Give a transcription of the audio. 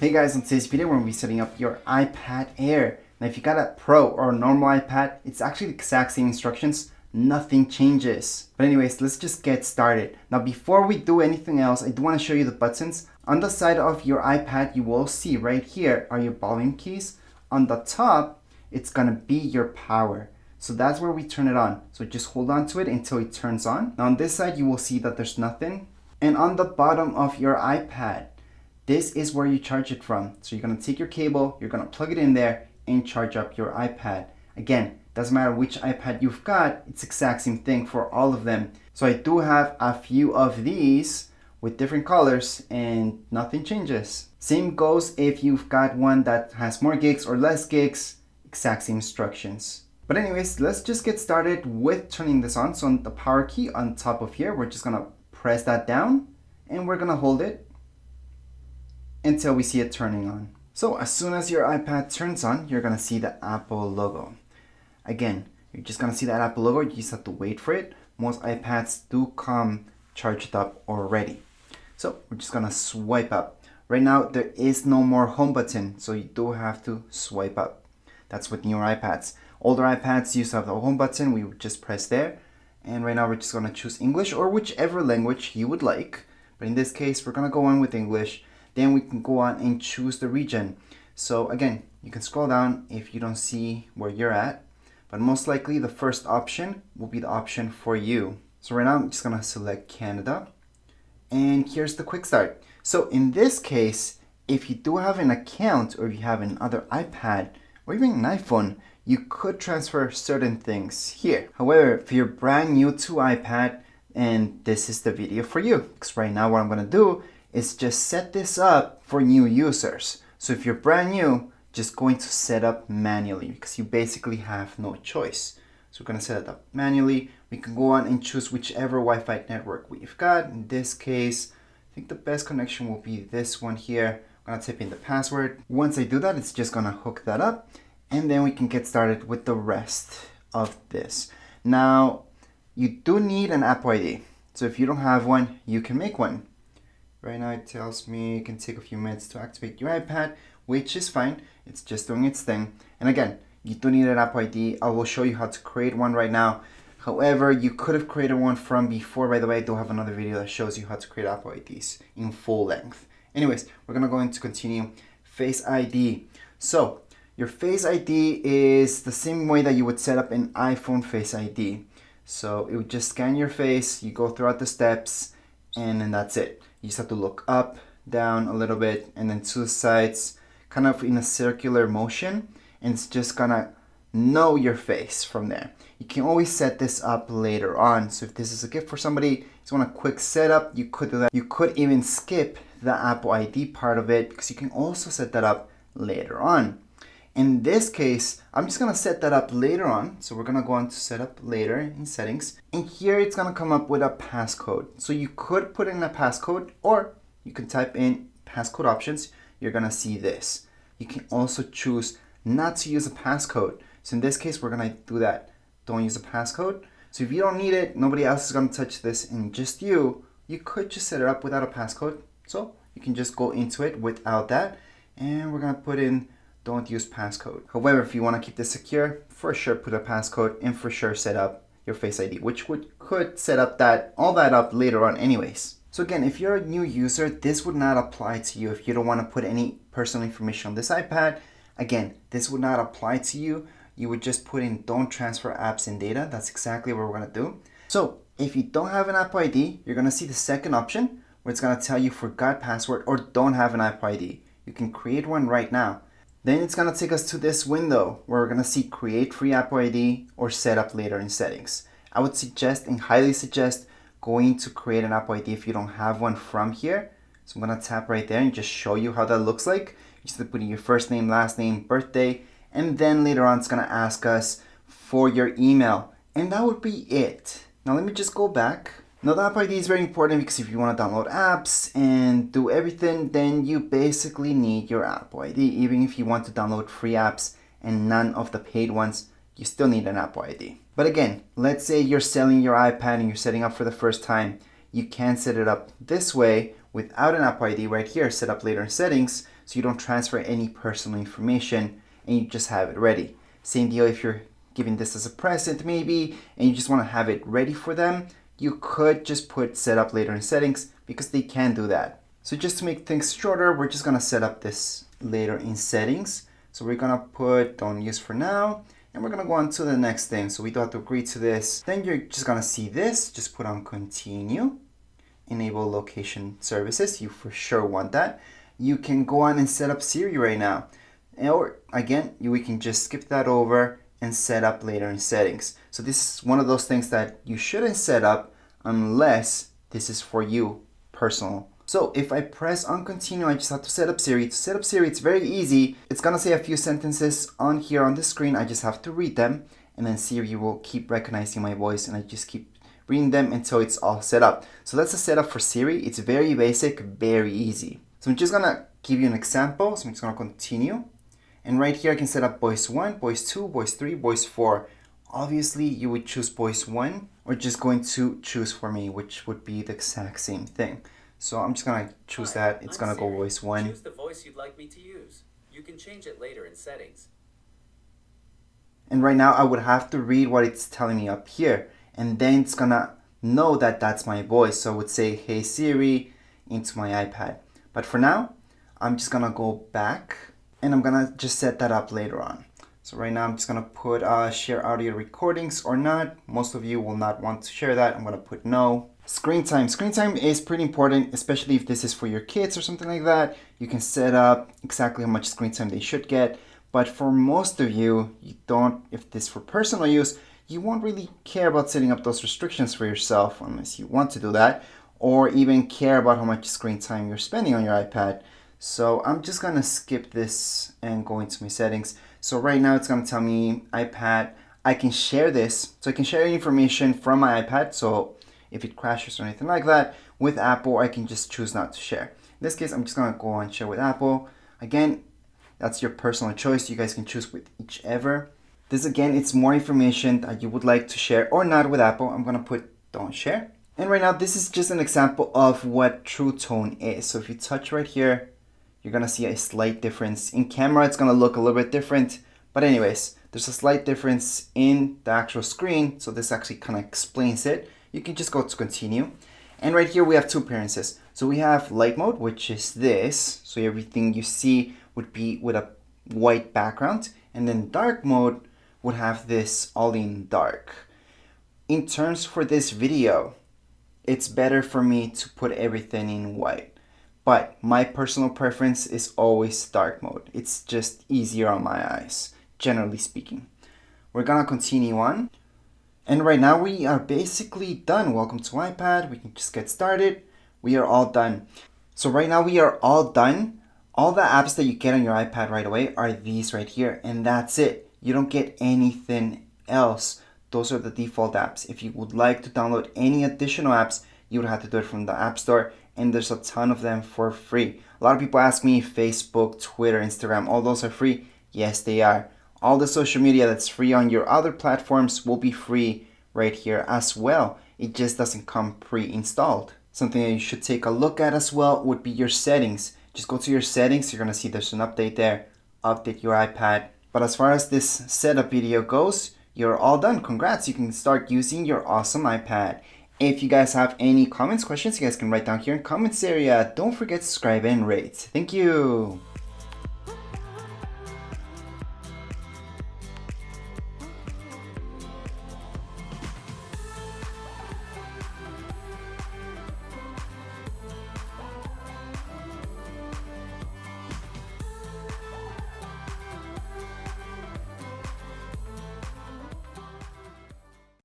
Hey guys, in today's video we're going to be setting up your iPad Air. Now if you got a Pro or a normal iPad, it's actually the exact same instructions, nothing changes. But anyways, let's just get started. Now before we do anything else, I do want to show you the buttons. On the side of your iPad, you will see right here are your volume keys. On the top, it's going to be your power. So that's where we turn it on. So just hold on to it until it turns on. Now on this side, you will see that there's nothing. And on the bottom of your iPad, this is where you charge it from. So you're going to take your cable, you're going to plug it in there and charge up your iPad. Again, doesn't matter which iPad you've got, it's the exact same thing for all of them. So I do have a few of these with different colors and nothing changes. Same goes if you've got one that has more gigs or less gigs, exact same instructions. But anyways, let's just get started with turning this on. So on the power key on top of here, we're just going to press that down and we're going to hold it until we see it turning on. So as soon as your iPad turns on, you're gonna see the Apple logo. Again, you're just gonna see that Apple logo, you just have to wait for it. Most iPads do come charged up already. So we're just gonna swipe up. Right now, there is no more home button, so you do have to swipe up. That's with newer iPads. Older iPads used to have the home button, we would just press there. And right now we're just gonna choose English or whichever language you would like. But in this case, we're gonna go on with English. Then we can go on and choose the region. So again, you can scroll down if you don't see where you're at, but most likely the first option will be the option for you. So right now I'm just gonna select Canada, and here's the quick start. So in this case, if you do have an account or if you have another iPad or even an iPhone, you could transfer certain things here. However, if you're brand new to iPad, and this is the video for you, because right now what I'm gonna do is just set this up for new users. So if you're brand new, just going to set up manually because you basically have no choice. So we're gonna set it up manually. We can go on and choose whichever Wi-Fi network we've got. In this case, I think the best connection will be this one here. I'm gonna type in the password. Once I do that, it's just gonna hook that up and then we can get started with the rest of this. Now, you do need an Apple ID. So if you don't have one, you can make one. Right now it tells me it can take a few minutes to activate your iPad, which is fine. It's just doing its thing. And again, you do need an Apple ID. I will show you how to create one right now. However, you could have created one from before. By the way, I do have another video that shows you how to create Apple IDs in full length. Anyways, we're gonna go into continue. Face ID. So your Face ID is the same way that you would set up an iPhone Face ID. So it would just scan your face, you go throughout the steps, and then that's it. You just have to look up, down a little bit, and then to the sides, kind of in a circular motion, and it's just gonna know your face from there. You can always set this up later on. So if this is a gift for somebody, you just want a quick setup, you could do that. You could even skip the Apple ID part of it because you can also set that up later on. In this case, I'm just gonna set that up later on. So we're gonna go on to set up later in settings. And here it's gonna come up with a passcode. So you could put in a passcode or you can type in passcode options. You're gonna see this. You can also choose not to use a passcode. So in this case, we're gonna do that. Don't use a passcode. So if you don't need it, nobody else is gonna touch this and just you could just set it up without a passcode. So you can just go into it without that. And we're gonna put in don't use passcode. However, if you want to keep this secure, for sure put a passcode and for sure set up your Face ID, which could set up all that up later on anyways. So again, if you're a new user, this would not apply to you if you don't want to put any personal information on this iPad. Again, this would not apply to you. You would just put in don't transfer apps and data. That's exactly what we're going to do. So if you don't have an Apple ID, you're going to see the second option where it's going to tell you forgot password or don't have an Apple ID. You can create one right now. Then it's gonna take us to this window where we're gonna see create free Apple ID or set up later in settings. I would suggest and highly suggest going to create an Apple ID if you don't have one from here. So I'm gonna tap right there and just show you how that looks like. You just put in your first name, last name, birthday, and then later on it's gonna ask us for your email. And that would be it. Now let me just go back. Now the Apple ID is very important because if you want to download apps and do everything, then you basically need your Apple ID. Even if you want to download free apps and none of the paid ones, you still need an Apple ID. But again, let's say you're selling your iPad and you're setting up for the first time. You can set it up this way without an Apple ID right here, set up later in settings. so you don't transfer any personal information and you just have it ready. Same deal if you're giving this as a present maybe and you just want to have it ready for them, you could just put set up later in settings because they can do that. So just to make things shorter, we're just going to set up this later in settings. So we're going to put don't use for now, and we're going to go on to the next thing. So we don't have to agree to this. Then you're just going to see this, just put on continue, enable location services. You for sure want that. You can go on and set up Siri right now. Or again, we can just skip that over and set up later in settings. So this is one of those things that you shouldn't set up unless this is for you personal. So if I press on continue, I just have to set up Siri. To set up Siri, it's very easy. It's gonna say a few sentences on here on the screen. I just have to read them, and then Siri will keep recognizing my voice, and I just keep reading them until it's all set up. So that's the setup for Siri. It's very basic, very easy. So I'm just gonna give you an example. So I'm just gonna continue. And right here I can set up voice 1, voice 2, voice 3, voice 4. Obviously you would choose voice 1 or just going to choose for me, which would be the exact same thing. So I'm just gonna choose that. It's gonna go voice 1. Choose the voice you'd like me to use. You can change it later in settings. And right now I would have to read what it's telling me up here. And then it's gonna know that that's my voice. So I would say, hey Siri, into my iPad. But for now, I'm just gonna go back and I'm gonna just set that up later on. So right now I'm just gonna put share audio recordings or not. Most of you will not want to share that. I'm gonna put no. Screen time. Screen time is pretty important, especially if this is for your kids or something like that. You can set up exactly how much screen time they should get. But for most of you, you don't, if this is for personal use, you won't really care about setting up those restrictions for yourself unless you want to do that, or even care about how much screen time you're spending on your iPad. So I'm just gonna skip this and go into my settings. So right now it's gonna tell me iPad, I can share this. So I can share information from my iPad. So if it crashes or anything like that, with Apple, I can just choose not to share. In this case, I'm just gonna go on share with Apple. Again, that's your personal choice. You guys can choose with whichever. This again, it's more information that you would like to share or not with Apple. I'm gonna put don't share. And right now, this is just an example of what True Tone is. So if you touch right here, you're gonna see a slight difference. In camera, it's gonna look a little bit different. But anyways, there's a slight difference in the actual screen. So this actually kind of explains it. You can just go to continue. And right here, we have two appearances. So we have light mode, which is this. So everything you see would be with a white background. And then dark mode would have this all in dark. In terms for this video, it's better for me to put everything in white. But my personal preference is always dark mode. It's just easier on my eyes, generally speaking. We're gonna continue on. And right now we are basically done. Welcome to iPad. We can just get started. We are all done. So right now we are all done. All the apps that you get on your iPad right away are these right here. And that's it. You don't get anything else. Those are the default apps. If you would like to download any additional apps, you would have to do it from the App Store. And there's a ton of them for free. A lot of people ask me Facebook, Twitter, Instagram, all those are free. Yes, they are. All the social media that's free on your other platforms will be free right here as well. It just doesn't come pre-installed. Something that you should take a look at as well would be your settings. Just go to your settings. You're going to see there's an update there. Update your iPad. But as far as this setup video goes, you're all done. Congrats. You can start using your awesome iPad. If you guys have any comments, questions, you guys can write down here in comments area. Don't forget to subscribe and rate. Thank you.